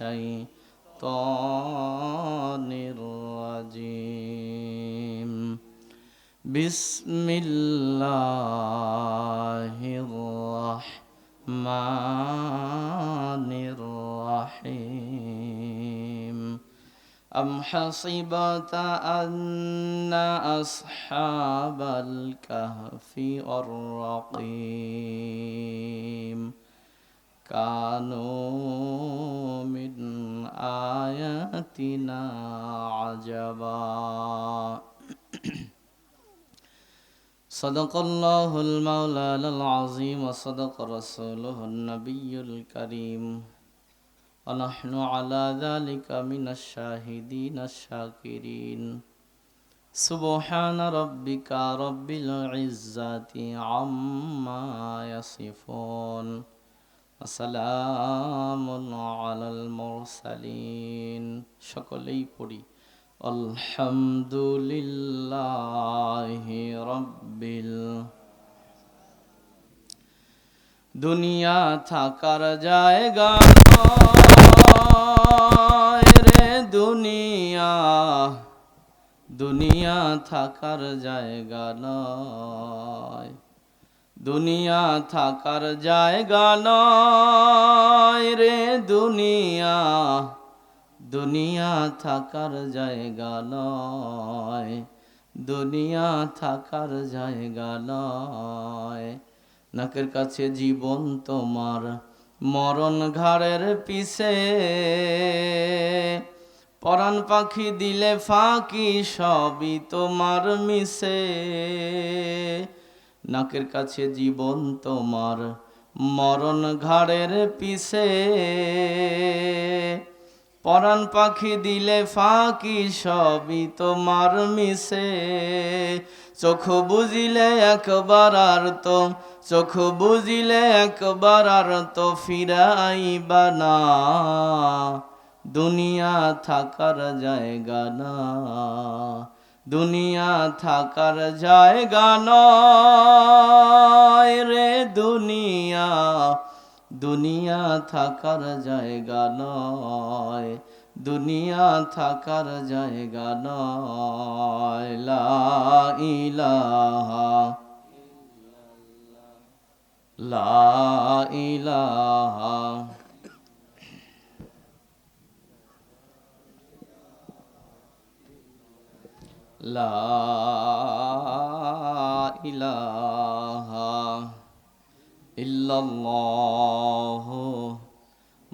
الشيطان الرجيم بسم الله الرحمن الرحيم أم حسبت أن أصحاب الكهف والرقيم كانوا من آياتنا عجبا صدق الله المولى العظيم وصدق رسوله النبي الكريم ونحن على ذلك من الشاهدين الشاكرين سبحان ربك رب العزة عما يصفون وسلام على المرسلين সকলেই পড়ি আলহামদুলিল্লাহি রাব্বিল দুনিয়া থাকার জায়গা নয় রে দুনিয়া দুনিয়া থাকার জায়গা নয় দুনিয়া থাকার জায়গা নয় রে দুনিয়া দুনিয়া থাকার জায়গা নয় দুনিয়া থাকার জায়গা নয় নাকের কাছে জীবন তোমার মরণ ঘাড়ের পিছে পরাণ পাখি দিলে ফাঁকি সবই তোমার মিশে নাকের কাছে জীবন তোমার মরণ ঘাড়ের পিছে পরাণ পাখি দিলে ফাঁকি সবই তোমার মিশে চোখ বুঝিলে একবার আর তো চোখ বুঝিলে একবার আর তো ফিরাইবা না দুনিয়া থাকার জায়গা না দুনিয়া থাকার জায়গা নয় রে দুনিয়া দুনিয়া থাকার জায়গা নয় দুনিয়া থাকার জায়গা নয় লা ইলাহা লা ইলাহা লা ইলাহা ইল্লাল্লাহু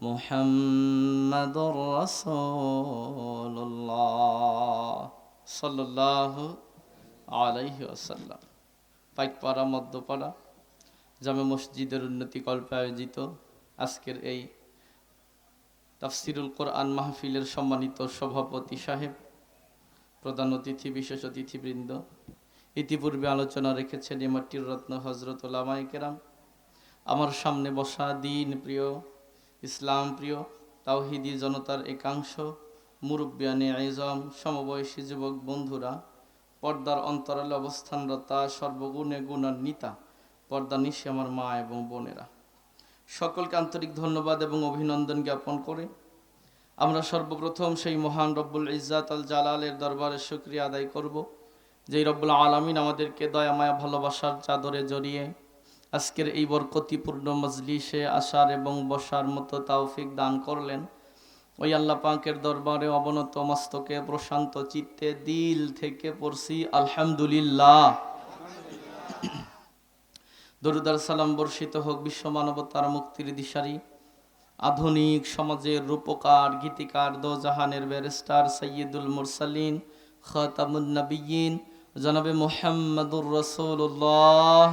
মুহাম্মাদুর রাসূলুল্লাহ সাল্লাল্লাহু আলাইহি ওয়াসাল্লাম। পাইকপাড়া মধ্যপাড়া জামে মসজিদের উন্নতি কল্পে আয়োজিত আজকের এই তাফসিরুল কোরআন মাহফিলের সম্মানিত সভাপতি সাহেব, প্রধান অতিথি, বিশেষ অতিথিবৃন্দ, ইতিপূর্বে আলোচনা রেখেছেন এ মাটির রত্ন হযরত উলামায়ে কেরাম, আমার সামনে বসা দিন প্রিয়, ইসলাম প্রিয়, তাওহীদি জনতার একাংশ, মুরব্বিয়ানে আইজম, সমবয়সী যুবক বন্ধুরা, পর্দার অন্তরালে অবস্থানরতা সর্বগুণে গুণান্বিতা পর্দা নিশি আমার মা এবং বোনেরা, সকলকে আন্তরিক ধন্যবাদ এবং অভিনন্দন জ্ঞাপন করে আমরা সর্বপ্রথম সেই মহান রব্বুল ইজ্জাত আল জালালের দরবারে শুকরিয়া আদায় করব, যেই রব্বুল আলামিন আমাদেরকে দয়া মায়া ভালোবাসার চাদরে জড়িয়ে আজকের এই বরকতিপূর্ণ মজলিসে আসার এবং বসার মতো তৌফিক দান করলেন। ওই আল্লাহ পাকের দরবারে অবনত মস্তকে প্রশান্ত চিত্তে দিল থেকে পড়ছি আলহামদুলিল্লাহ। দরুদ আর সালাম বর্ষিত হোক বিশ্ব মানবতার মুক্তির দিশারি, আধুনিক সমাজের রূপকার, গীতিকার, দোজাহানের ব্যারিস্টার, সৈয়দুল মুরসালিন, খাতামুন নবিয়্যিন জনাবে মুহাম্মদুর রাসূলুল্লাহ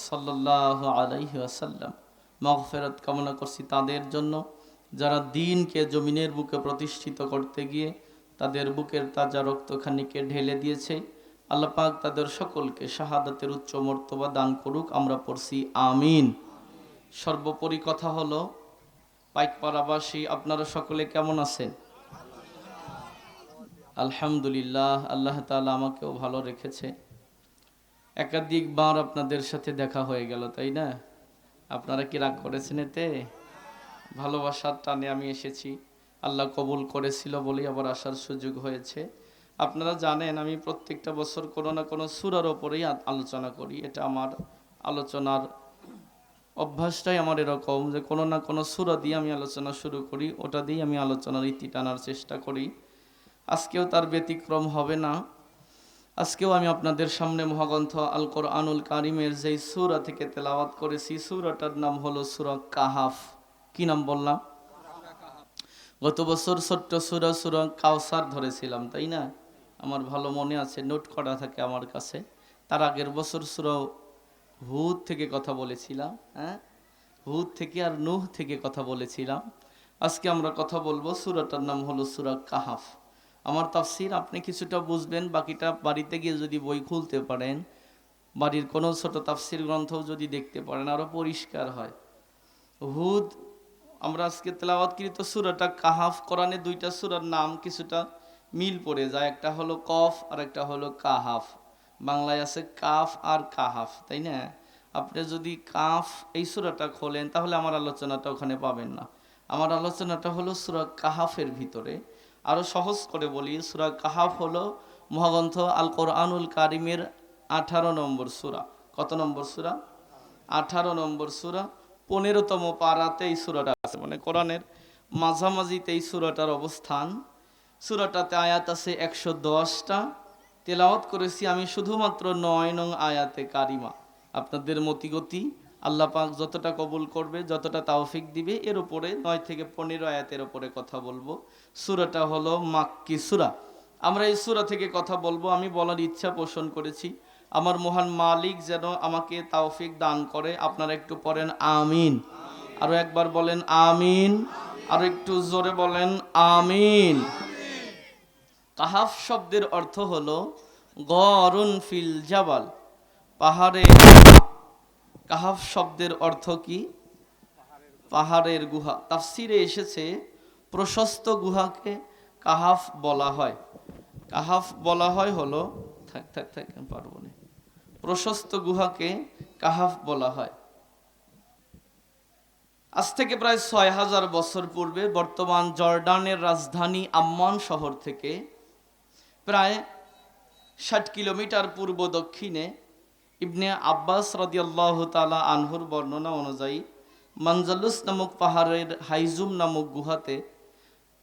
সাল্লাল্লাহু আলাইহি ওয়াসাল্লাম। মাগফিরাত কামনা করছি তাদের জন্য যারা দ্বীনকে জমিনের বুকে প্রতিষ্ঠিত করতে গিয়ে তাদের বুকের তাজা রক্তখানিকে ঢেলে দিয়েছে। আল্লাহ পাক তাদের সকলকে শাহাদাতের উচ্চ মর্তবা দান করুক, আমরা পড়ছি আমিন। সর্বোপরি কথা হলো, পাইকপাড়াবাসী আপনারা সকলে কেমন আছেন? আলহামদুলিল্লাহ, আল্লাহ তাআলা আমাকেও ভালো রেখেছে। একাধিকবার আপনাদের সাথে দেখা হয়ে গেল, তাই না? আপনারা কি রাগ করেছেন এতে? ভালোবাসার টানে আমি এসেছি, আল্লাহ কবুল করেছিল বলেই আবার আসার সুযোগ হয়েছে। আপনারা জানেন আমি প্রত্যেকটা বছর কোনো না কোনো সূরার ওপরেই আলোচনা করি। এটা আমার আলোচনার অভ্যাসটাই আমার এরকম যে কোনো না কোনো সূরা দিয়ে আমি আলোচনা শুরু করি, ওটা দিয়েই আমি আলোচনার ইতি টানার চেষ্টা করি। আজকেও তার ব্যতিক্রম হবে না। আজকেও আমি আপনাদের সামনে মহাগ্রন্থ আল কোরআনুল কারিমের যেই সূরা থেকে তেলাওয়াত করেছি, সূরাটার নাম হলো সূরা কাহাফ। কি নাম বললাম? গত বছর ছোট্ট সূরা কাউসার ধরেছিলাম, তাই না? আমার ভালো মনে আছে, নোট করা থাকে আমার কাছে। তার আগের বছর সূরা হুদ থেকে কথা বলেছিলাম, হ্যাঁ, হুদ থেকে আর নূহ থেকে কথা বলেছিলাম। আজকে আমরা কথা বলবো, সূরাটার নাম হলো সূরা কাহাফ। আমার তাফসীর আপনি কিছুটা বুঝবেন, বাকিটা বাড়িতে গিয়ে যদি বই খুলতে পারেন, বাড়ির কোনো ছোট তাফসীর গ্রন্থও যদি দেখতে পারেন, আরো পরিষ্কার হয়। হুদ, আমরা আজকে তেলাওয়াতকৃত সূরাটা কাহাফ। কোরআনে দুইটা সূরার নাম কিছুটা মিল পড়ে যায়, একটা হলো কফ আর একটা হলো কাহাফ। বাংলায় আছে কাফ আর কাহাফ, তাই না? আপনি যদি কাফ এই সূরাটা খোলেন তাহলে আমার আলোচনাটা ওখানে পাবেন না। আমার আলোচনাটা হলো সূরা কাহাফের ভিতরে। আরো সহজ করে বলি, সূরা কাহাফ হলো মহাগ্রন্থ আল কোরআনুল কারিমের 18 নম্বর সূরা। কত নম্বর সূরা? 18 নম্বর সূরা। 15তম পারাতে এই সূরাটা আছে, মানে কোরআনের মাঝামাঝিতে এই সূরাটার অবস্থান। সূরাটাতে আয়াত আছে 110টা। তেলাওয়াত করেছি আমি শুধুমাত্র 9 নং আয়াতে কারিমা। আপনাদের মতিগতি আল্লাহ পাক যতটা কবুল করবে, যতটা তাওফিক দিবে, এর উপরে 9 থেকে 15 আয়াতের উপরে কথা বলবো। সূরাটা হলো মাক্কি সূরা। আমরা এই সূরা থেকে কথা বলবো। আমি বলার ইচ্ছা পোষণ করেছি, আমার মহান মালিক যেন আমাকে তাওফিক দান করে। আপনারা একটু পড়েন আমিন। আরো একবার বলেন আমিন। আরো একটু জোরে বলেন আমিন। কাহাফ শব্দের অর্থ হলো গরুন ফিল জাবাল, পাহাড়ে। কাহাফ শব্দের অর্থ কি? পাহাড়ের গুহা। তাফসিরে এসেছে প্রশস্ত গুহাকে কাহাফ বলা হয়। কাহাফ বলা হয় হলো, থাক থাক থাক পারবো না, প্রশস্ত গুহাকে কাহাফ বলা হয়। আজ থেকে প্রায় 6000 বছর পূর্বে বর্তমান জর্ডানের রাজধানী আম্মান শহর থেকে প্রায় 60 কিলোমিটার পূর্ব দক্ষিণে ইবনে আব্বাস রাদিয়াল্লাহু তাআলা আনহুর বর্ণনা অনুযায়ী মানজালুস নামক পাহাড়ের হাইজুম নামক গুহাতে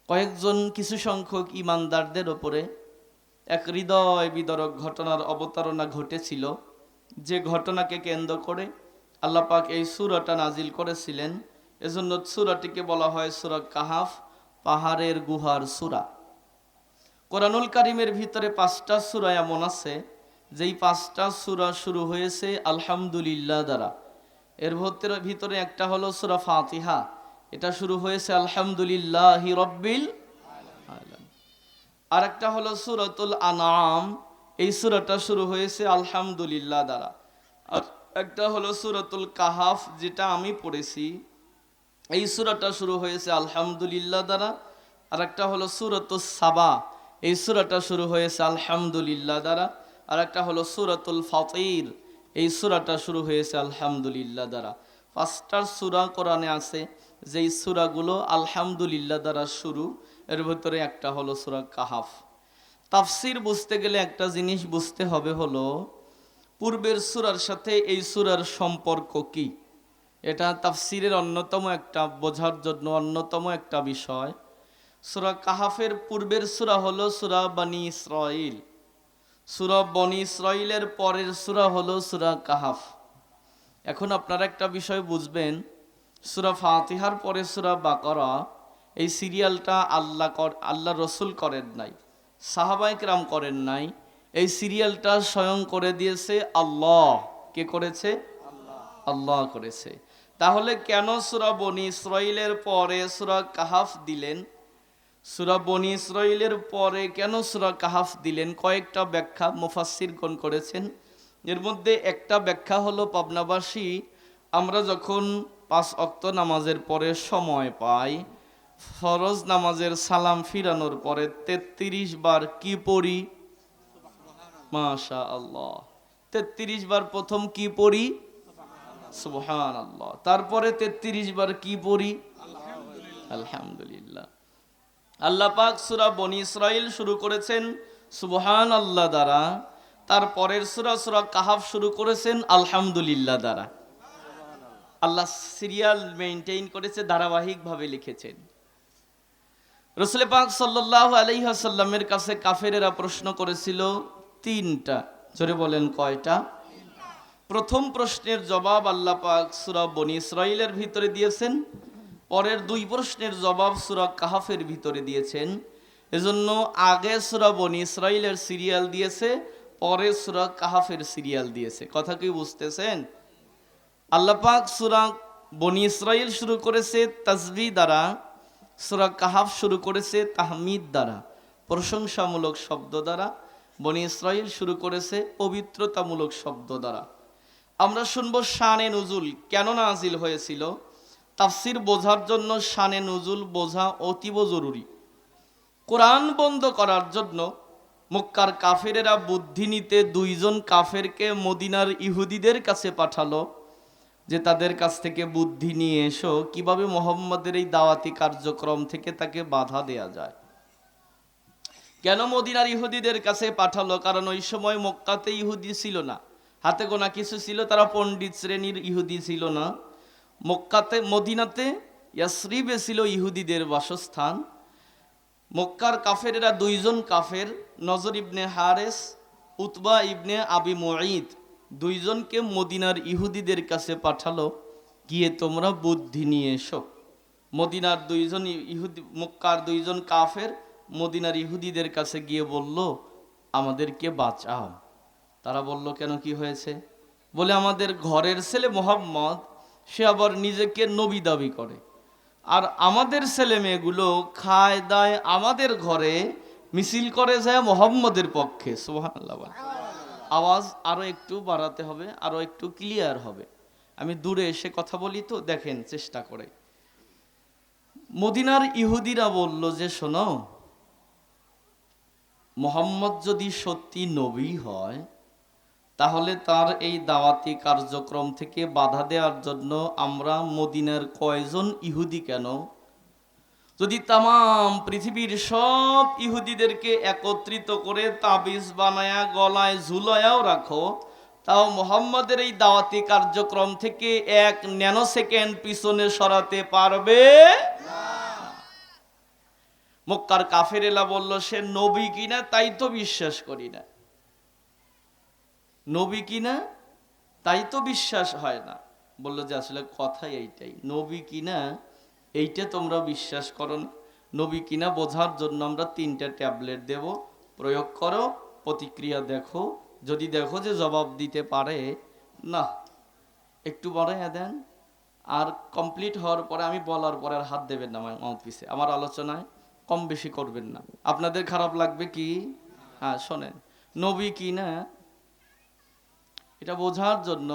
কয়েকজন কিছু সংখ্যক ইমানদারদের ওপরে এক হৃদয় বিদারক ঘটনার অবতারণা ঘটেছিল, যে ঘটনাকে কেন্দ্র করে আল্লাহ পাক এই সূরাটা নাজিল করেছিলেন। এজন্য সূরাটিকে বলা হয় সূরা কাহাফ, পাহাড়ের গুহার সূরা। কোরআনুল কারিমের ভিতরে 5টা সূরা এমন আছে যেই 5টা সূরা শুরু হয়েছে আলহামদুলিল্লাহ দ্বারা। এর ভিতরে একটা হলো সূরা ফাতিহা, এটা শুরু হয়েছে আলহামদুলিল্লাহি রাব্বিল আলামিন। আর একটা হলো সূরাতুল আনআম, এই সূরাটা শুরু হয়েছে আলহামদুলিল্লাহ দ্বারা। আর একটা হলো সূরাতুল কাহাফ, যেটা আমি পড়েছি, এই সূরাটা শুরু হয়েছে আলহামদুলিল্লাহ দ্বারা। আর একটা হলো সূরাতুস সাবা, এই সূরাটা শুরু হয়েছে আলহামদুলিল্লাহ দ্বারা। আর একটা হলো সূরাতুল ফাতির, এই সূরাটা শুরু হয়েছে আলহামদুলিল্লাহ দ্বারা। 5টা সূরা কোরআনে আছে যেই সূরাগুলো আলহামদুলিল্লাহ দ্বারা শুরু। এর ভিতরে একটা হলো সূরা কাহাফ। তাফসির বুঝতে গেলে একটা জিনিস বুঝতে হবে, হলো পূর্বের সূরার সাথে এই সূরার সম্পর্ক কি। এটা তাফসিরের অন্যতম একটা বোঝার জন্য অন্যতম একটা বিষয়। সূরা কাহাফের পূর্বের সূরা হলো সূরা বনী ইসরাইল। সূরা বনী ইসরাইলের পরের সূরা হলো সূরা কাহাফ। এখন আপনারা একটা বিষয় বুঝবেন, সূরা ফাতিহার পরে সূরা বাকারা, এই সিরিয়ালটা আল্লাহ রসুল করেন নাই, সাহাবায়ে কেরাম করেন নাই। এই সিরিয়ালটা স্বয়ং করে দিয়েছে আল্লাহ। কে করেছে? আল্লাহ করেছে। তাহলে কেন সূরা বনী ইসরাইলের পরে সূরা কাহাফ দিলেন? সূরা বনী ইসরাইলের পরে কেন সূরা কাহাফ দিলেন? কয়েকটা ব্যাখ্যা মুফাসসিরগণ করেছেন। এর মধ্যে একটা ব্যাখ্যা হলো, পাবনাবাসী আমরা যখন 5 ওয়াক্ত নামাজের পরে সময় পাই, ফরজ নামাজের সালাম ফিরানোর পরে 33 বার কি পড়ি? মাশাআল্লাহ, 33 বার প্রথম কি পড়ি? সুবহানাল্লাহ। তারপরে 33 বার কি পড়ি? আলহামদুলিল্লাহ। আল্লাহ পাক সূরা বনী ইসরাইল শুরু করেছেন সুবহানাল্লাহ দ্বারা, তারপরের সূরা কাহাফ শুরু করেছেন আলহামদুলিল্লাহ দ্বারা। আল্লাহ সিরিয়াল মেইনটেইন করেছে, ধারাবাহিকভাবে লিখেছেন। রাসূল পাক সাল্লাল্লাহু আলাইহি ওয়াসাল্লামের কাছে কাফেরেরা প্রশ্ন করেছিল তিনটা। জোরে বলেন কয়টা? প্রথম প্রশ্নের জবাব আল্লাহ পাক সূরা বনী ইসরাইলের ভিতরে দিয়েছেন, পরের দুই প্রশ্নের জবাব সূরা কাহাফের ভিতরে দিয়েছেন। এজন্য আগে সূরা বনী ইসরাইলের সিরিয়াল দিয়েছে, পরে সূরা কাহাফের সিরিয়াল দিয়েছে। কথা কি বুঝতেছেন? আল্লাহ পাক সূরা বনী ইসরাইল শুরু করেছে তাসবিহ দ্বারা, সূরা কাহাফ শুরু করেছে তাহমিদ দ্বারা, প্রশংসামূলক শব্দ দ্বারা। বনী ইসরাইল শুরু করেছে পবিত্রতামূলক শব্দ দ্বারা। আমরা শুনবো শানে নুজুল কেন নাজিল হয়েছিল। তাফসির বোঝার জন্য শানে নুজুল বোঝা অতীব জরুরি। কোরআন বন্ধ করার জন্য মক্কার কাফেরেরা বুদ্ধি নিতে দুইজন কাফেরকে মদিনার ইহুদিদের কাছে পাঠালো যে তাদের কাছ থেকে বুদ্ধি নিয়ে এসো, কিভাবে মোহাম্মদের এই দাওয়াতি কার্যক্রম থেকে তাকে বাধা দেয়া যায়। কেন মদিনার ইহুদিদের কাছে পাঠালো? কারণ ওই সময় মক্কাতে ইহুদি ছিল না, হাতে গোনা কিছু ছিল, তারা পণ্ডিত শ্রেণীর ইহুদি ছিল না। মক্কাতে, মদিনাতে, ইয়াসরিবে ছিল ইহুদিদের বাসস্থান। মক্কার কাফেরেরা দুইজন কাফের, নজর ইবনে হারেস, উতবা ইবনে আবি মুঈদ, দুইজনকে মদিনার ইহুদিদের কাছে পাঠালো, গিয়ে তোমরা বুদ্ধি নিয়ে এসো। মদিনার দুইজন ইহুদি, মক্কার দুইজন কাফের মদিনার ইহুদিদের কাছে গিয়ে বলল, আমাদেরকে বাঁচাও। তারা বলল, কেন, কি হয়েছে? বলে, আমাদের ঘরের ছেলে মোহাম্মদ, সে আবার নিজেকে নবী দাবি করে, আর আমাদের ছেলে মেয়েগুলো খায় দায় আমাদের ঘরে, মিছিল করে যায় মোহাম্মদের পক্ষে। সুবহানাল্লাহ। আওয়াজ আরো একটু বাড়াতে হবে, আরো একটু ক্লিয়ার হবে। আমি দূরে এসে কথা বলি তো, দেখেন চেষ্টা করে। মদিনার ইহুদিরা বলল যে, শোনো, মোহাম্মদ যদি সত্যি নবী হয়, তাহলে তার এই দাওয়াতি কার্যক্রম থেকে বাধা দেওয়ার জন্য আমরা মদিনার কয়জন ইহুদি কেন, যদি তামাম পৃথিবীর সব ইহুদিদেরকে একত্রিত করে তাবিজ বানায়া গলায় ঝুলায়াও রাখো, তাও মোহাম্মদের এই দাওয়াতি কার্যক্রম থেকে 1 ন্যানো সেকেন্ড পিছনে সরাতে পারবে না। মক্কার কাফেরেরা বলল, সে নবী কিনা তাই তো বিশ্বাস করি না, নবী কিনা তাই তো বিশ্বাস হয় না। বললো যে আসলে কথাই এইটাই, নবী কিনা এইটা তোমরা বিশ্বাস করো না, নবী কিনা বোঝার জন্য আমরা 3টা ট্যাবলেট দেব, প্রয়োগ করো, প্রতিক্রিয়া দেখো, যদি দেখো যে জবাব দিতে পারে, না একটু বাড়াইয়া দেন, আর কমপ্লিট হওয়ার পরে আমি বলার পরে আর হাত দেবেন না মাউথ পিসে, আমার আলোচনায় কম বেশি করবেন না। আপনাদের খারাপ লাগবে কি? হ্যাঁ, শোনেন, নবী কিনা এটা বোঝার জন্য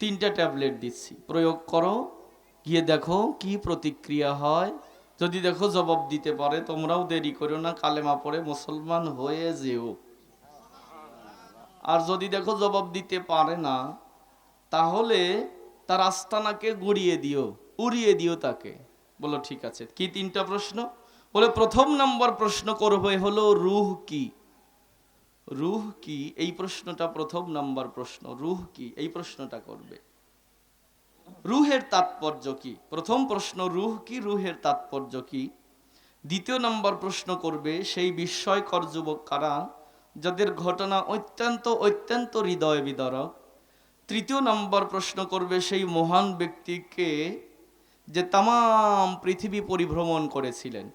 3টা ট্যাবলেট দিচ্ছি, প্রয়োগ করো, গিয়ে দেখো কি প্রতিক্রিয়া হয়। যদি দেখো জবাব দিতে পারে, তোমরাও দেরি করো না, কালেমা পড়ে মুসলমান হয়ে যেও। আর যদি দেখো জবাব দিতে পারে না, তাহলে তার আস্তানাকে গড়িয়ে দিও, উড়িয়ে দিও তাকে। বলো ঠিক আছে। কি 3টা প্রশ্ন? বলে, প্রথম নাম্বার প্রশ্ন করবে হলো রূহ কি। রূহ কি, এই প্রশ্নটা প্রথম নাম্বার প্রশ্ন। রূহ কি, এই প্রশ্নটা করবে। রূহের তাৎপর্য কি, প্রথম প্রশ্ন রূহ কি, রূহের তাৎপর্য কি। দ্বিতীয় নাম্বার প্রশ্ন করবে সেই বিস্ময়কর যুবক কারা, যাদের ঘটনা অত্যন্ত অত্যন্ত হৃদয় বিদারক। তৃতীয় নাম্বার প্রশ্ন করবে সেই মহান ব্যক্তিকে যে তামাম পৃথিবী পরিভ্রমণ করেছিলেন।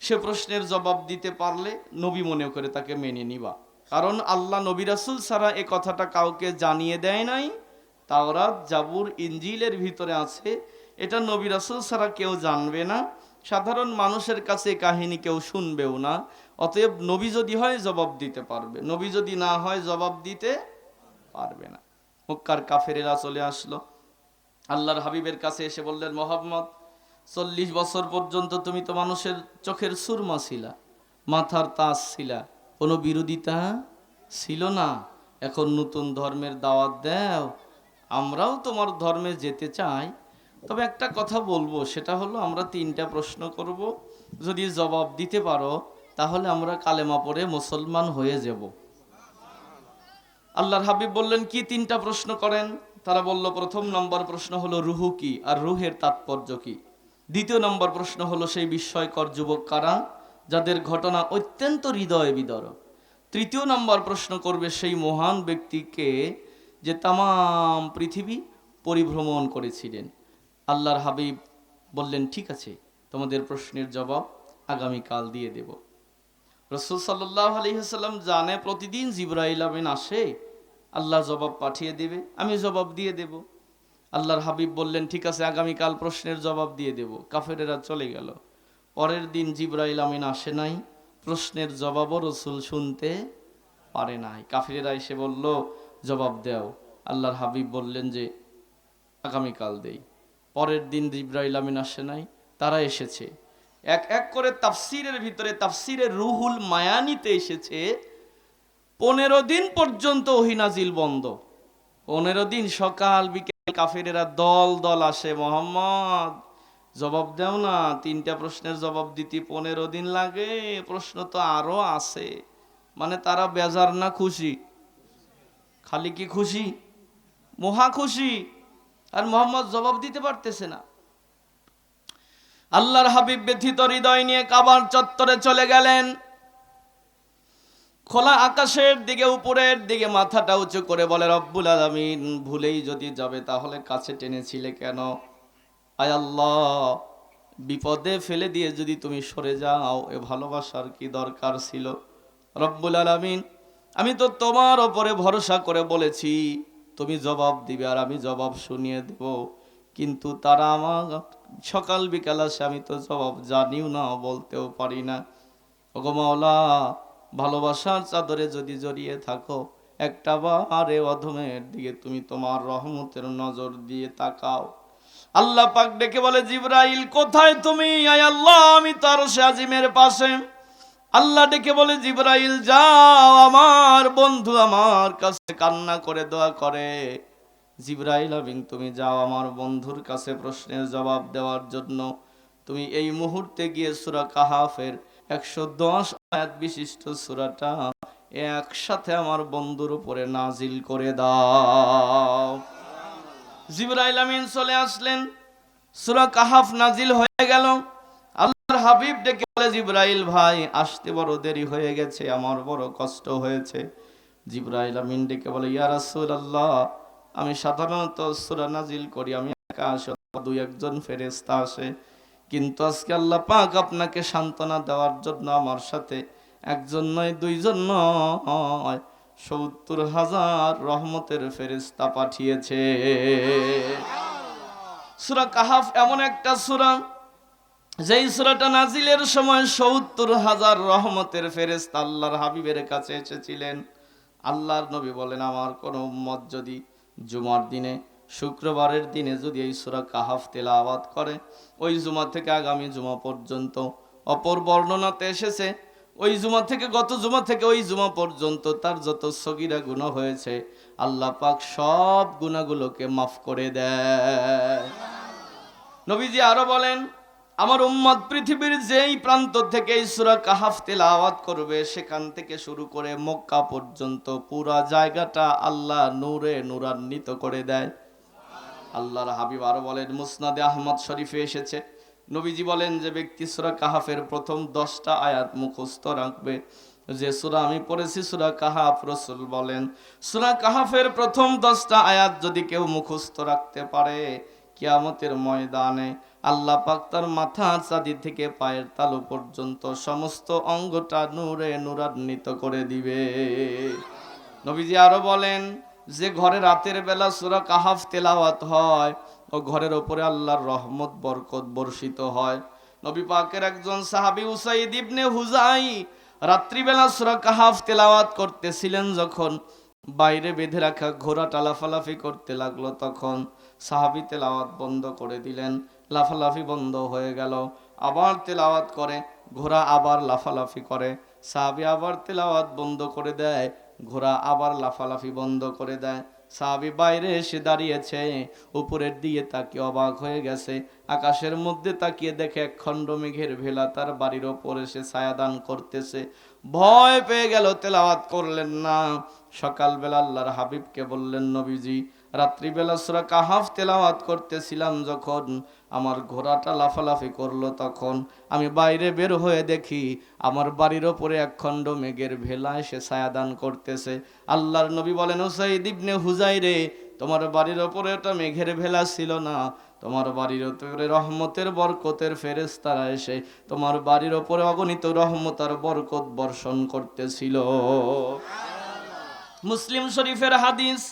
সে প্রশ্নের জবাব দিতে পারলে নবী মনে করে তাকে মেনে নিবা, কারণ আল্লাহ নবী রাসূল ছাড়া এ কথাটা কাউকে জানিয়ে দেয় নাই। তাওরাত, জাবুর, ইনজিলের ভিতরে আছে, এটা নবী রাসূল ছাড়া কেউ জানবে না, সাধারণ মানুষের কাছে কাহিনী কেউ শুনবেও না। অতএব নবী যদি হয় জবাব দিতে পারবে, নবী যদি না হয় জবাব দিতে পারবে না। মক্কার কাফেরেরা চলে আসলো আল্লাহর হাবিবের কাছে, এসে বললেন, মুহাম্মদ 40 বছর পর্যন্ত তুমি তো মানুষের চোখের সুরমা ছিলা, মাথার তাজ ছিলা, কোনো বিরোধিতা ছিল না। এখন নতুন ধর্মের দাওয়াত দাও, আমরাও তোমার ধর্মে যেতে চাই। তবে একটা কথা বলবো, সেটা হলো আমরা 3টা প্রশ্ন করব, যদি জবাব দিতে পারো তাহলে আমরা কালেমা পড়ে মুসলমান হয়ে যাব। আল্লাহর হাবিব বললেন কি 3টা প্রশ্ন করেন? তারা বলল, প্রথম নম্বর প্রশ্ন হলো রুহু কি আর রুহের তাৎপর্য কি। দ্বিতীয় নম্বর প্রশ্ন হলো সেই বিস্ময়কর যুবক কারা যাদের ঘটনা অত্যন্ত হৃদয় বিদারক। তৃতীয় নম্বর প্রশ্ন করবে সেই মহান ব্যক্তিকে যে তামাম পৃথিবী পরিভ্রমণ করেছিলেন। আল্লাহর হাবিব বললেন, ঠিক আছে, তোমাদের প্রশ্নের জবাব আগামীকাল দিয়ে দেব। রাসূল সাল্লাল্লাহু আলাইহি ওয়াসাল্লাম জানে প্রতিদিন জিবরাইল আমিন আসে, আল্লাহ জবাব পাঠিয়ে দেবে, আমি জবাব দিয়ে দেব। আল্লাহর হাবিব বললেন, ঠিক আছে, আগামীকাল প্রশ্নের জবাব দিয়ে দেব। কাফেরেরা চলে গেল। পরের দিন জিবরাইল আমিন আসে নাই, প্রশ্নের জবাবও রাসূল শুনতে পারে নাই। কাফেরেরা এসে বলল, জবাব দাও। আল্লাহর হাবিব বললেন যে আগামীকাল দেই। পরের দিন জিবরাইল আমিন আসে নাই, তারা এসেছে। এক এক করে তাফসিরের ভিতরে, তাফসিরের রুহুল মায়ানিতে এসেছে 15 দিন পর্যন্ত ওহী নাজিল বন্ধ। 15 দিন সকাল বিকেল কাফেরেরা দল দল আসে, মোহাম্মদ জবাব দাও না, 3টা প্রশ্নের জবাব দিতে 15 দিন লাগে, প্রশ্ন তো আরো আছে। মানে তারা বেজার না খুশি? খালি কি খুশি? মহা খুশি। আর মোহাম্মদ জবাব দিতে পারতেছে না। আল্লাহর হাবিব ব্যথিত হৃদয় নিয়ে কাবার চত্বরে চলে গেলেন। খোলা আকাশের দিকে, উপরের দিকে মাথাটা উঁচু করে বলে, রব্বুল আলামিন, ভুলেই যদি যাবে তাহলে কাছে টেনেছিলে কেন? আয় আল্লাহ, বিপদে ফেলে দিয়ে যদি তুমি সরে যাও, এ ভালোবাসার কি দরকার ছিল? রব্বুল আলামিন, আমি তো তোমার ওপরে ভরসা করে বলেছি তুমি জবাব দিবে আর আমি জবাব শুনিয়ে দেব, কিন্তু তারা আমার সকাল বিকাল আসে, আমি তো জবাব জানিও না, বলতেও পারি না। ওগো মাওলা, ভালোবাসার চাদরে যদি জড়িয়ে থাকো, একটা বারে অধমের দিকে তুমি তোমার রহমতের নজর দিয়ে তাকাও। আল্লাহ পাক ডেকে বলে, জিবরাইল কোথায় তুমি? আয় আল্লাহ, আমি তো আরশে আজিমের পাশে। আল্লাহ ডেকে বলে, জিবরাইল যাও, আমার বন্ধু আমার কাছে কান্না করে দোয়া করে। জিবরাইল আমিন, তুমি যাও আমার বন্ধুর কাছে প্রশ্নের জবাব দেওয়ার জন্য। তুমি এই মুহূর্তে গিয়ে সূরা কাহাফের 110 আয়াত বিশিষ্ট সূরাটা একসাথে আমার বন্ধুর উপরে নাজিল করে দাও। জিবরাইল আমিন চলে আসলেন, সূরা কাহাফ নাজিল হয়ে গেল। আল্লাহর হাবিব ডেকে বলে, জিবরাইল ভাই, আসতে বড় দেরি হয়ে গেছে, আমার বড় কষ্ট হয়েছে। জিবরাইল আমিন ডেকে বলে, ইয়া রাসূলুল্লাহ, আমি সাধারণত সূরা নাজিল করি, আমি একা আসি, 2-1 ফেরেশতা আসে, কিন্তু আজকে আল্লাহ পাক আপনাকে সান্ত্বনা দেওয়ার জন্য আমার সাথে 1 নয় 2 নয় 70,000 রহমতের ফেরেশতা পাঠিয়েছে। সূরা কাহাফ এমন একটা সূরা, যেই সূরাটা নাজিলের সময় 70,000 রহমতের ফেরেশতা আল্লাহর হাবিবের কাছে এসেছিলেন। আল্লাহর নবী বলেন, আমার কোন উম্মত যদি জুমার দিনে, শুক্রবারের দিনে যদি এই সূরা কাহাফ তেলাওয়াত করে, ওই জুমা থেকে আগামী জুমা পর্যন্ত, অপর বর্ণনাতে এসেছে ওই জুমা থেকে গত জুমা থেকে ওই জুমা পর্যন্ত তার যত সগীরা গুনাহ হয়েছে, আল্লাহ পাক সব গুনাহগুলোকে মাফ করে দেয়। নবীজি আরো বলেন, আমার উম্মত পৃথিবীর যেই প্রান্ত থেকে এই সূরা কাহাফ তেলাওয়াত করবে, সেখান থেকে শুরু করে মক্কা পর্যন্ত পুরা জায়গাটা আল্লাহ নূরে নূরান্বিত করে দেয়। আল্লাহর হাবিব আরো বলেন, মুসনাদে আহমদ শরীফে এসেছে, নবীজি বলেন, যে ব্যক্তি সূরা কাহাফের প্রথম 10টা আয়াত মুখস্থ রাখবে, যে সূরা আমি পড়েছি সূরা কাহাফ, রাসূল বলেন সূরা কাহাফের প্রথম 10টা আয়াত যদি কেউ মুখস্থ রাখতে পারে, কিয়ামতের ময়দানে আল্লাহ পাক তার মাথার চাঁদি থেকে পায়ের তালু পর্যন্ত সমস্ত অঙ্গটা নূরে নূরান্বিত করে দিবে। নবীজি আরো বলেন, যে ঘরে রাতের বেলা সূরা কাহাফ তেলাওয়াত হয়, ও ঘরের ওপরে আল্লাহর রহমত বরকত বর্ষিত হয়। নবী পাকের একজন সাহাবী উসাইদ ইবনে হুজাই রাত্রিবেলা সূরা কাহাফ তেলাওয়াত করতেছিলেন, যখন বাইরে বেঁধে রাখা ঘোড়াটা লাফালাফি করতে লাগলো, তখন সাহাবী তেলাওয়াত বন্ধ করে দিলেন, লাফালাফি বন্ধ হয়ে গেল। আবার তেলাওয়াত করে, ঘোড়া আবার লাফালাফি করে। সাহাবী আবার তেলাওয়াত বন্ধ করে দেয়, ঘোড়া আবার লাফালাফি বন্ধ করে দেয়। সাহাবী বাইরে এসে দাঁড়িয়েছে, উপরের দিকে তাকিয়ে অবাক হয়ে গেছে। আকাশের মধ্যে তাকিয়ে দেখে এক খণ্ড মেঘের ভেলা তার বাড়ির ওপর এসে ছায়াদান করতেছে। ভয় পেয়ে গেল, তেলাওয়াত করলেন না। সকালবেলা আল্লাহর হাবিবকে বললেন, নবীজি, রাত্রিবেলা সূরা কাহাফ তেলাওয়াত করতেছিলাম, যখন আমার ঘোড়াটা লাফালাফি করলো, তখন আমি বাইরে বের হয়ে দেখি আমার বাড়ির ওপরে এক খণ্ড মেঘের ভেলা এসে ছায়াদান করতেছে। আল্লাহর নবী বলেন, উসাইদ ইবনে হুজাইরে, তোমার বাড়ির ওপরে ওটা মেঘের ভেলা ছিল না, তোমার বাড়ির ওপরে রহমতের বরকতের ফেরেশতারা এসে তোমার বাড়ির ওপরে অগণিত রহমত আর বরকত বর্ষণ করতেছিল। মুসলিম শরীফের হাদিস,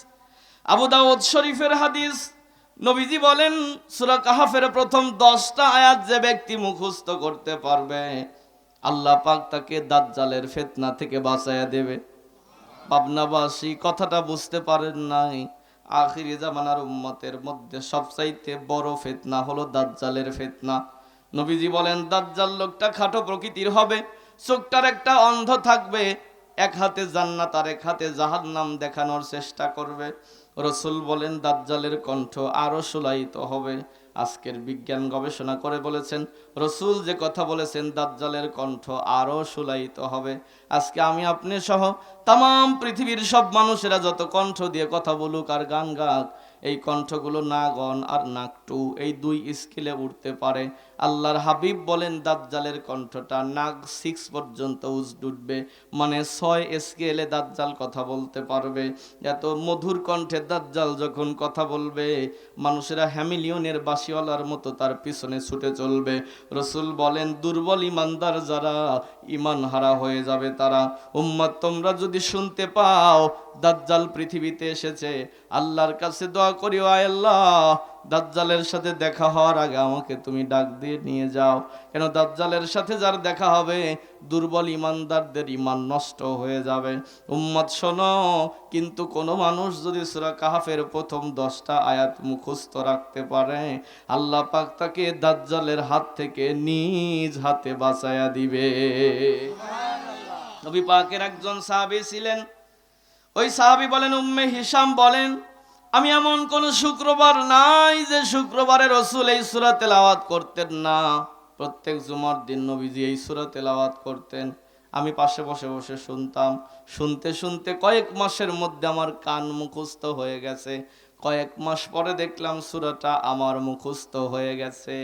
আবু দাউদ শরীফের হাদিস, নবীজি বলেন, সূরা কাহাফের প্রথম 10টা আয়াত যে ব্যক্তি মুখস্থ করতে পারবে, আল্লাহ পাক তাকে দাজ্জালের ফিতনা থেকে বাঁচায়া দেবে। পাবনাবাসী কথাটা বুঝতে পারেন নাই, আখিরি জামানার উম্মতের মধ্যে সবচাইতে বড় ফিতনা হলো দাজ্জালের ফিতনা। নবীজি বলেন, দাজ্জাল লোকটা খাটো প্রকৃতির হবে, চোখটার একটা অন্ধ থাকবে, এক হাতে জান্নাত আর এক হাতে জাহান্নাম দেখানোর চেষ্টা করবে। রসুল বলেন, দাজ্জালের কণ্ঠ আরো সুলায়িত হবে। আজকের বিজ্ঞান গবেষণা করে বলেছেন, রসুল যে কথা বলেছেন, দাজ্জালের কণ্ঠ আরো সুলায়িত হবে। আজকে আমি আপনি সহ তাম পৃথিবীর সব মানুষেরা যত কণ্ঠ দিয়ে কথা বলুক আর গান গাক, এই কণ্ঠগুলো না গন আর নাক টু, এই 2 স্কেলে উঠতে পারে। আল্লাহর হাবিব বলেন, দাজ্জালের কণ্ঠটা নাক 6 পর্যন্ত উঠবে, মানে 6 স্কেলে দাজ্জাল কথা বলতে পারবে। এত মধুর কণ্ঠে দাজ্জাল যখন কথা বলবে, মানুষেরা হ্যামিলিয়নের বাঁশিওয়ালার মতো তার পিছনে ছুটে চলবে। রসুল বলেন, দুর্বল ইমানদার যারা, ইমান হারা হয়ে যাবে তারা। উম্মত, তোমরা যদি শুনতে পাও দাজ্জাল পৃথিবীতে এসেছে, আল্লাহর কাছে দোয়া করিও, আয় আল্লাহ, দাজ্জালের সাথে দেখা হওয়ার আগে আমাকে তুমি ডাক দিয়ে নিয়ে যাও। কেন দাজ্জালের সাথে যার দেখা হবে, দুর্বল ইমানদারদের ইমান নষ্ট হয়ে যাবে। উম্মত শোনো, কিন্তু কোনো মানুষ যদি সূরা কাহাফের প্রথম 10টা আয়াত মুখস্থ রাখতে পারে, আল্লাহ পাক তাকে দাজ্জালের হাত থেকে নিজ হাতে বাঁচায়া দিবে। নবী পাকের একজন সাহাবী ছিলেন, ওই সাহাবী বলেন, উম্মে হিশাম বলেন, আমি এমন কোন শুক্রবার নাই যে শুক্রবারে রাসূল এই সূরা তেলাওয়াত করতেন না। প্রত্যেক জুমার দিন নবীজি এই সূরা তেলাওয়াত করতেন। আমি পাশে বসে বসে শুনতাম। শুনতে শুনতে কয়েক মাসের মধ্যে আমার কান মুখস্থ হয়ে গেছে। কয়েক মাস পরে দেখলাম সূরাটা আমার মুখস্থ হয়ে গেছে।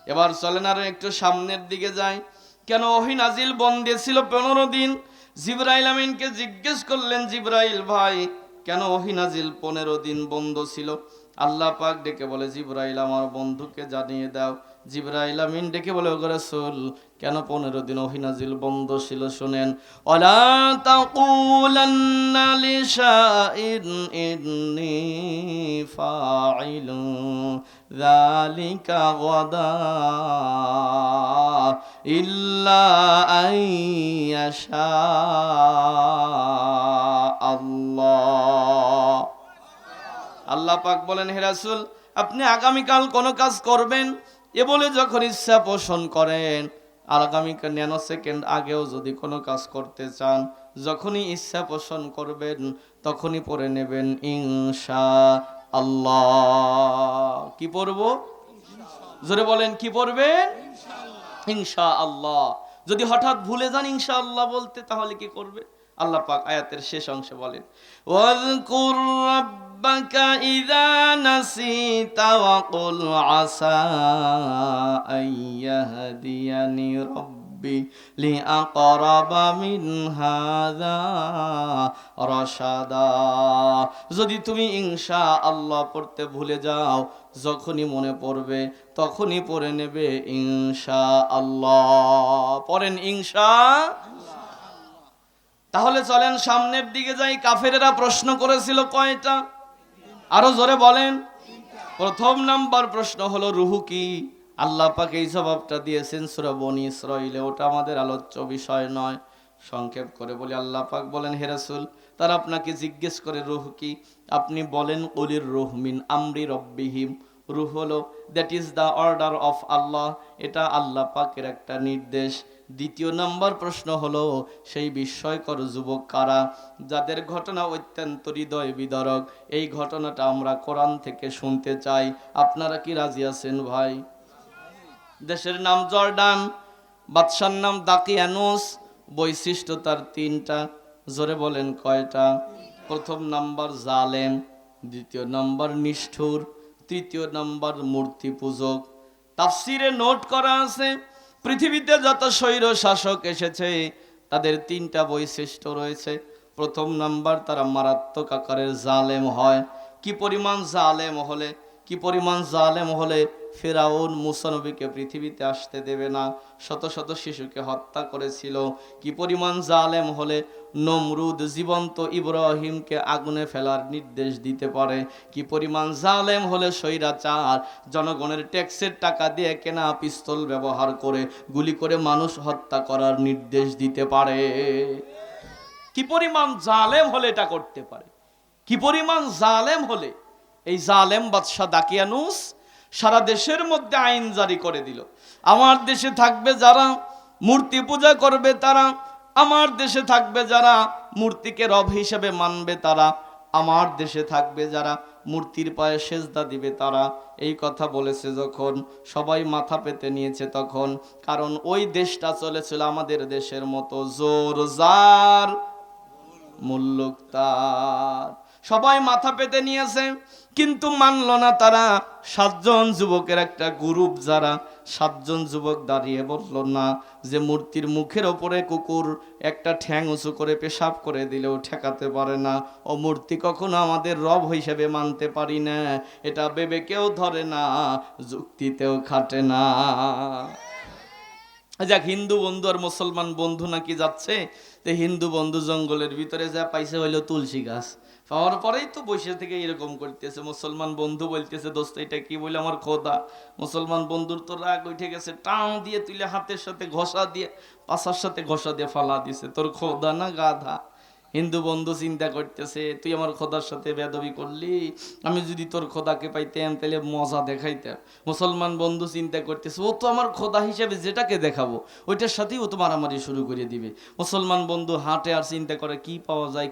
এবার চলেন আর একটু সামনের দিকে যাই। কেন ওহী নাজিল বন্ধ ছিল 15 দিন? জিবরাইল আমিনকে জিজ্ঞেস করলেন, জিবরাইল ভাই, কেন ওহী নাজিল 15 দিন বন্ধ ছিল? আল্লাহ পাক ডেকে বলে, জিবরাইল আমার বন্ধুকে জানিয়ে দাও। জিবরাইল আমিন ডেকে বলে, ওগো রাসূল, কেন 15 দিন ওহী নাজিল বন্ধ ছিল শুনেন। ওয়ালা তাকুলান্না লিশাইন ইন্নী ফাইলু যালিকা গাদা ইল্লা আইয়াশা আল্লাহ। আল্লাহ পাক বলেন, হে রাসূল, আপনি আগামীকাল কোন কাজ করবেন, এ বলে যখন ইচ্ছা পোষণ করেন, আর আগামীকাল ন্যানোসেকেন্ড আগেও যদি কোনো কাজ করতে চান, যখনই ইচ্ছা পোষণ করবেন তখনই পড়ে নেবেন ইনশাআল্লাহ। কি পড়ব? জোরে বলেন, কি পড়বেন? ইনশাআল্লাহ। যদি হঠাৎ ভুলে যান ইনশাআল্লাহ বলতে, তাহলে কি করবে? আল্লাহ পাক আয়াতের শেষ অংশে বলেন, ওয়াযকুর রাব্বাকা ইযা নাসিতা ওয়া কুল আসা আইয়াহদিয়ানি রাব্বি লিআকরাবা মিন হাযা রাশাদা। যদি তুমি ইনশাআল্লাহ পড়তে ভুলে যাও, যখনই মনে পড়বে তখনই পড়ে নেবে ইনশাআল্লাহ। পড়েন ইনশাআল্লাহ। তাহলে চলেন সামনের দিকে যাই। কাফেরেরা প্রশ্ন করেছিল কয়টা? আরো জোরে বলেন। প্রথম নাম্বার প্রশ্ন হলো, রুহু কি? আল্লাহ পাক এই জবাবটা দিয়েছেন সূরা বনী ইসরাঈলে। ওটা আমাদের আলোচ্য বিষয় নয়, সংক্ষেপ করে বলি। আল্লাহ পাক বলেন, হে রাসূল, তারা আপনাকে জিজ্ঞেস করে রুহ কি, আপনি বলেন কুলির রুহ মিন আমরি রব্বিহিম রূহ হলো that is the order of Allah, এটা আল্লাহ পাকের একটা নির্দেশ। দ্বিতীয় নম্বর প্রশ্ন হলো সেই বিস্ময়কর যুবক কারা, যাদের ঘটনা অত্যন্ত হৃদয় বিদারক। এই ঘটনাটা আমরা কোরআন থেকে শুনতে চাই। আপনারা কি রাজি আছেন ভাই? দেশের নাম জর্ডান, বাদশার নাম দাকিয়ানুস, বৈশিষ্ট্য তার তিনটা। জোরে বলেন কয়টা? প্রথম নাম্বার জালেম, দ্বিতীয় নাম্বার নিষ্ঠুর, তৃতীয় নাম্বার মূর্তি পূজক। তাফসিরে নোট করা আছে পৃথিবীতে যত স্বৈর শাসক এসেছে তাদের তিনটা বৈশিষ্ট্য রয়েছে। প্রথম নাম্বার, তারা মারাত্মক আকারের জালেম হয়। কি পরিমাণ জালেম হলে ফেরাউন মুসা নবীকে পৃথিবীতে আসতে দেবে না, শত শত শিশুকে হত্যা করেছিল। কি পরিমাণ জালেম হলে নমরুদ জীবন্ত ইব্রাহিমকে আগুনে ফেলার নির্দেশ দিতে পারে। কি পরিমাণ জালেম হলে স্বৈরাচার জনগণের ট্যাক্সের টাকা দিয়ে কেনা পিস্তল ব্যবহার করে গুলি করে মানুষ হত্যা করার নির্দেশ দিতে পারে। কি পরিমাণ জালেম হলে এটা করতে পারে, কি পরিমাণ জালেম হলে। এই জালেম বাদশা দাকিয়ানুস সারা দেশের মধ্যে আইন জারি করে দিল, আমার দেশে থাকবে যারা মূর্তি পূজা করবে তারা, আমার দেশে থাকবে যারা মূর্তিকে রব হিসেবে মানবে তারা, আমার দেশে থাকবে যারা মূর্তির পায়ে সেজদা দিবে তারা। এই কথা বলেছে যখন সবাই মাথা পেতে নিয়েছে তখন, কারণ ওই দেশটা চলেছিল আমাদের দেশের মতো, জোর জার মুল্লুক তার। সবাই মাথা পেতে নিয়েছে কিন্তু মানল না তারা। 7 জন যুবকের একটা গ্রুপ, যারা 7 জন যুবক দাঁড়িয়ে বলল না যে মূর্তির মুখের ওপরে কুকুর একটা ঠ্যাং উঁচু করে পেশাব করে দিলেও ঠেকাতে পারে না। ও মূর্তি কখনো আমাদের রব হিসেবে মানতে পারি না, এটা বিবেকেও ধরে না, যুক্তিতেও খাটে না। যাক, হিন্দু বন্ধু আর মুসলমান বন্ধু নাকি যাচ্ছে, তো হিন্দু বন্ধু জঙ্গলের ভিতরে যা পাইছে হইলো তুলসী গাছ, পাওয়ার পরেই তো বসে থেকে এরকম করতেছে। মুসলমান বন্ধু বলতেছে দোস্ত এটা কি? বলে আমার খোদা। মুসলমান বন্ধুর তো রাগ উঠে গেছে, টান দিয়ে তুলে হাতের সাথে ঘষা দিয়ে, পাশার সাথে ঘষা দিয়ে ফালা দিছে, তোর খোদা না গাধা। হিন্দু বন্ধু চিন্তা করতেছে তুই আমার খোদার সাথে বেয়াদবি করলি, আমি যদি তোর খোদাকে পাইতাম তাহলে মজা দেখাইতাম। মুসলমান বন্ধু চিন্তা করতেছে ও তো আমার খোদা হিসেবে যেটাকে দেখাবো ওইটার সাথেই ও তো মারামারি শুরু করে দিবে। মুসলমান বন্ধু হাঁটে আর চিন্তা করে কি পাওয়া যায়,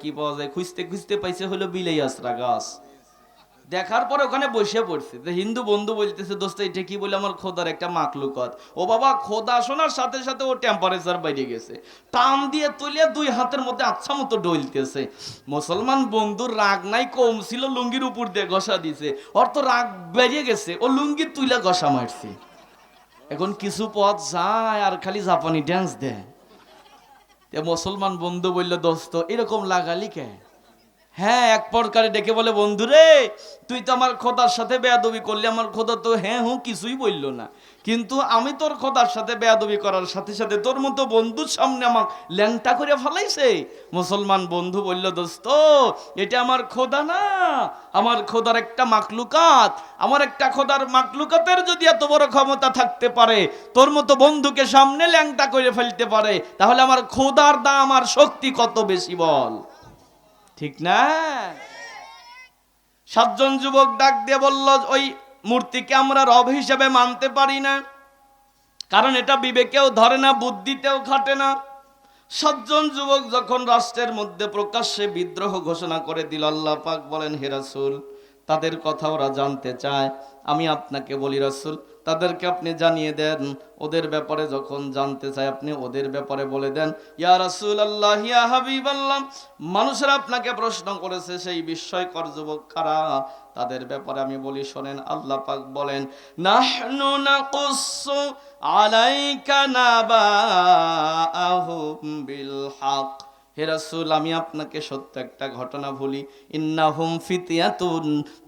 খুঁজতে খুঁজতে পাইছে হলো বিলাই আশ্রা গাছ। দেখার পরে ওখানে বসে পড়ছে। হিন্দু বন্ধু বলতেছে দোস্ত এটা কি? বলে আমার খোদার একটা মাকলুকাত। ও বাবা, খোদা শোনার সাথে সাথে ও টেম্পারেচার বাইরে গেছে, টান দিয়ে তুলে 2 হাতের মধ্যে আচ্ছা মতো ডলতেছে। মুসলমান বন্ধুর রাগ নাই কম ছিল, লুঙ্গির উপর দিয়ে ঘষা দিছে, ওর তো রাগ বেরিয়ে গেছে, ও লুঙ্গি তুলে ঘষা মারছে। এখন কিছু পথ যায় আর খালি জাপানি ড্যান্স দেয়। মুসলমান বন্ধু বলল দোস্ত এরকম লাগালি কে? হ্যাঁ, এক প্রকারে ডেকে বলে বন্ধু রে তুই তো আমার খোদার সাথে বেয়াদবি করলি। আমার খোদা তো হ্যাঁ হুঁ কিছুই বললো না, কিন্তু আমি তোর খোদার সাথে বেয়াদবি করার সাথে সাথে তোর মতো বন্ধুর সামনে আমাকে ল্যাংটা করে ফেলাইছে। মুসলমান বন্ধু বলল দোস্ত এটা আমার খোদা না, আমার খোদার একটা মাকলুকাত। আমার একটা খোদার মাকলুকাতের যদি এত বড় ক্ষমতা থাকতে পারে তোর মতো বন্ধুকে সামনে ল্যাংটা করে ফেলতে পারে, তাহলে আমার খোদার দাম আর শক্তি কত বেশি বল, ঠিক না? 7 জন যুবক ডাক দিয়ে বলল ওই মূর্তিকে আমরা রব হিসেবে মানতে পারি না, কারণ এটা বিবেকেও ধরে না, বুদ্ধিতেও খাটে না। 7 জন যুবক যখন রাষ্ট্রের মধ্যে প্রকাশ্যে বিদ্রোহ ঘোষণা করে দিল, আল্লাহ পাক বলেন হে রাসূল তাদের কথা ওরা জানতে চায়, আমি আপনাকে বলি রাসূল তাদেরকে আপনি জানিয়ে দেন। ওদের ব্যাপারে যখন জানতে চায় আপনি ওদের ব্যাপারে বলে দেন। ইয়া রাসূলুল্লাহ, ইয়া হাবিবাল্লাহ, মানুষেরা আপনাকে প্রশ্ন করেছে সেই বিস্ময়কর যুবক কারা, তাদের ব্যাপারে আমি বলি শোনেন। আল্লাহ পাক বলেন নাহনু নাকুসসু আলাইকা নাবাআহুম বিল হক। হে রাসূল আমি আপনাকে সত্য একটা ঘটনা বলি, ইন্নাহুম ফিতিয়াতুন,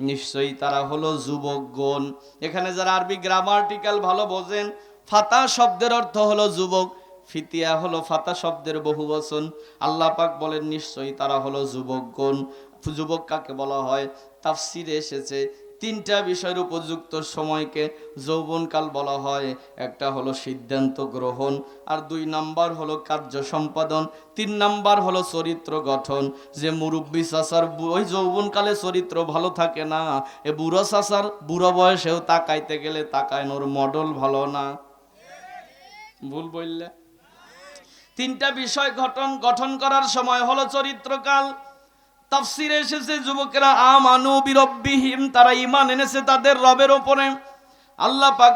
নিশ্চয়ই তারা হলো যুবকগণ। এখানে যারা আরবি গ্রামাটিক্যাল ভালো বোঝেন, ফাতা শব্দের অর্থ হলো যুবক, ফিতিয়া হলো ফাতা শব্দের বহুবচন। আল্লাহ পাক বলেন নিশ্চয়ই তারা হলো যুবকগণ। যুবক কাকে বলা হয়? তাফসিরে এসেছে তিনটা বিষয়ের উপযুক্ত সময়কে যৌবনকাল বলা হয়। একটা হলো সিদ্ধান্ত গ্রহণ, আর 2 নাম্বার হলো কার্য সম্পাদন, 3 নাম্বার হলো চরিত্র গঠন। যে মুরব্বী চাচার ওই যৌবনকালে চরিত্র ভালো থাকে না, এ বুড়ো চাচার বুড়ো বয়সেও তাকাইতে গেলে তাকানোর মডেল ভালো না। ভুল বললে? 3টা বিষয় গঠন করার সময় হলো চরিত্রকাল। তাফসিরে এসেছে যুবকেরা আমানু বিরব্বিহিম, তারা ঈমান এনেছে তাদের রবের উপরে। আল্লাহ পাক